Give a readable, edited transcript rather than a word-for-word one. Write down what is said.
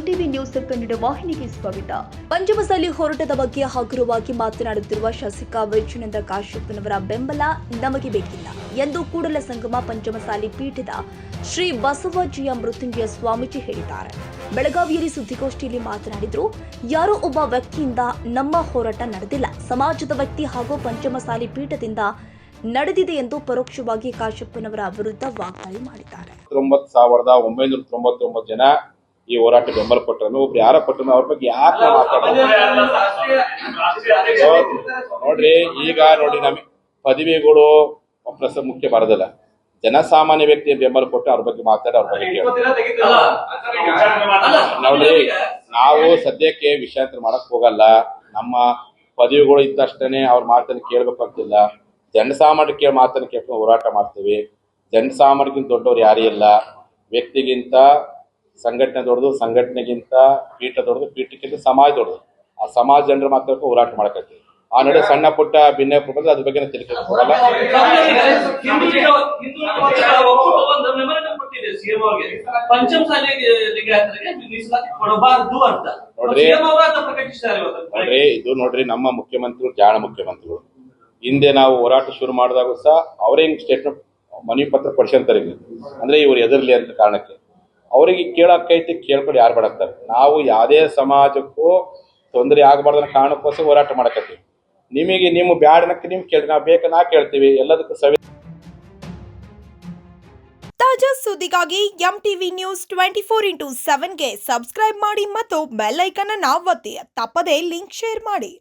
MTV news Kannada ವಾಹಿನಿಗೆ ಸ್ವಾಗತ. ಪಂಚಮಸಾಲಿ ಹೋರಾಟದ ಬಗ್ಗೆ ಹಗುರವಾಗಿ ಮಾತನಾಡುತ್ತಿರುವ ಶಾಸಕ ವೈಜಯಂತ ಕಾಶ್ಯಪ್ನವರ ಬೆಂಬಲ ನಮಗೆ ಬೇಕಿಲ್ಲ ಎಂದು ಕೂಡಲ ಸಂಗಮ ಪಂಚಮಸಾಲಿ ಪೀಠದ ಶ್ರೀ ಬಸವಜಿಯ ಮೃತ್ಯುಂಜಯ ಸ್ವಾಮೀಜಿ ಹೇಳಿದ್ದಾರೆ. ಬೆಳಗಾವಿಯಲ್ಲಿ ಸುದ್ದಿಗೋಷ್ಠಿಯಲ್ಲಿ ಮಾತನಾಡಿದರು. ಯಾರೋ ಒಬ್ಬ ವ್ಯಕ್ತಿಯಿಂದ ನಮ್ಮ ಹೋರಾಟ ನಡೆದಿಲ್ಲ, ಸಮಾಜದ ವ್ಯಕ್ತಿ ಹಾಗೂ ಪಂಚಮಸಾಲಿ ಪೀಠದಿಂದ ನಡೆದಿದೆ ಎಂದು ಪರೋಕ್ಷವಾಗಿ ಕಾಶ್ಯಪ್ಪನವರ ವಿರುದ್ಧ ವಾಗ್ದಾಳಿ ಮಾಡಿದ್ದಾರೆ. 1999 ಜನ ಈ ಹೋರಾಟ ಬೆಂಬಲ ಕೊಟ್ಟರು. ಒಬ್ರು ಯಾರ ಕೊಟ್ಟರು ಅವ್ರ ಬಗ್ಗೆ ಯಾಕೆ ಮಾತಾಡೋದು? ನೋಡ್ರಿ, ಈಗ ನೋಡ್ರಿ, ನಮಗೆ ಪದವಿಗಳು ಮುಖ್ಯ ಬರೋದಿಲ್ಲ. ಜನಸಾಮಾನ್ಯ ವ್ಯಕ್ತಿ ಬೆಂಬಲ ಕೊಟ್ಟು ಅವ್ರ ಬಗ್ಗೆ ಮಾತಾಡಿ ಅವ್ರ ಬಗ್ಗೆ ನೋಡ್ರಿ, ನಾವು ಸದ್ಯಕ್ಕೆ ವಿಷಯಾಂತರ ಮಾಡಕ್ ಹೋಗಲ್ಲ. ನಮ್ಮ ಪದವಿಗಳು ಇದ್ದಷ್ಟೇ ಅವ್ರ ಮಾತನ್ನು ಕೇಳ್ಬೇಕಂತಿಲ್ಲ. ಜನಸಾಮಾನ್ಯ ಮಾತನ್ನು ಕೇಳ್ಕೊಂಡು ಹೋರಾಟ ಮಾಡ್ತೀವಿ. ಜನಸಾಮಾನ್ಯಕ್ಕಿಂತ ದೊಡ್ಡವ್ರು ಯಾರೇ ಇಲ್ಲ. ವ್ಯಕ್ತಿಗಿಂತ ಸಂಘಟನೆ ದೊಡ್ಡದು, ಸಂಘಟನೆಗಿಂತ ಪೀಠ ದೊಡ್ಡದು, ಪೀಠಕ್ಕಿಂತ ಸಮಾಜ ದೊಡ್ಡದು. ಆ ಸಮಾಜ ಜನರ ಮಾತಾಡ್ಕೊಂಡು ಹೋರಾಟ ಮಾಡಕತ್ತೀವಿ. ಆ ನಡೆ ಸಣ್ಣ ಪುಟ್ಟ ಭಿನ್ನ ಪ್ರಬಂಧ ಅದ್ರ ಬಗ್ಗೆ ತಿಳ್ಕೊಂಡು ಹೋಗಲ್ಲ. ನೋಡ್ರಿ, ಇದು ನೋಡ್ರಿ, ನಮ್ಮ ಮುಖ್ಯಮಂತ್ರಿಗಳು ಜಾಣ ಮುಖ್ಯಮಂತ್ರಿಗಳು. ಹಿಂದೆ ನಾವು ಹೋರಾಟ ಶುರು ಮಾಡಿದಾಗ ಸಹ ಅವರೇ ಹಿಂಗ್ ಸ್ಟೇಟ್ಮೆಂಟ್ ಮನವಿ ಪತ್ರ ಕೊಡ್ಸಂತಾರೆ. ಅಂದ್ರೆ ಇವ್ರು ಎದುರ್ಲಿ ಅಂತ ಕಾರಣಕ್ಕೆ ಅವರಿಗೆ ಕೇಳಕ್ಕೈತಿ, ಕೇಳ್ಕೊಂಡು ಯಾರು ಮಾಡಾಕ್ತಾರೆ. ನಾವು ಯಾವುದೇ ಸಮಾಜಕ್ಕೂ ತೊಂದರೆ ಆಗಬಾರ್ದನ್ನ ಕಾರಣಕ್ಕೋಸ್ಕರ ಹೋರಾಟ ಮಾಡಕತ್ತೀವಿ. ನಿಮಗೆ ನಿಮ್ಮ ಬ್ಯಾಡನಕ್ಕೆ ನಿಮ್ ಕೇಳಿ, ನಾವು ಬೇಕು ನಾ ಕೇಳ್ತೀವಿ. ಎಲ್ಲದಕ್ಕೂ ತಾಜಾ ಸುದ್ದಿಗಾಗಿ ಎಂಟಿವಿ ನ್ಯೂಸ್ 24x7 ಗೆ ಸಬ್ಸ್ಕ್ರೈಬ್ ಮಾಡಿ ಮತ್ತು ಬೆಲ್ ಐಕಾನ್ ಅನ್ನು ಒತ್ತಿ. ತಪ್ಪದೇ ಲಿಂಕ್ ಶೇರ್ ಮಾಡಿ.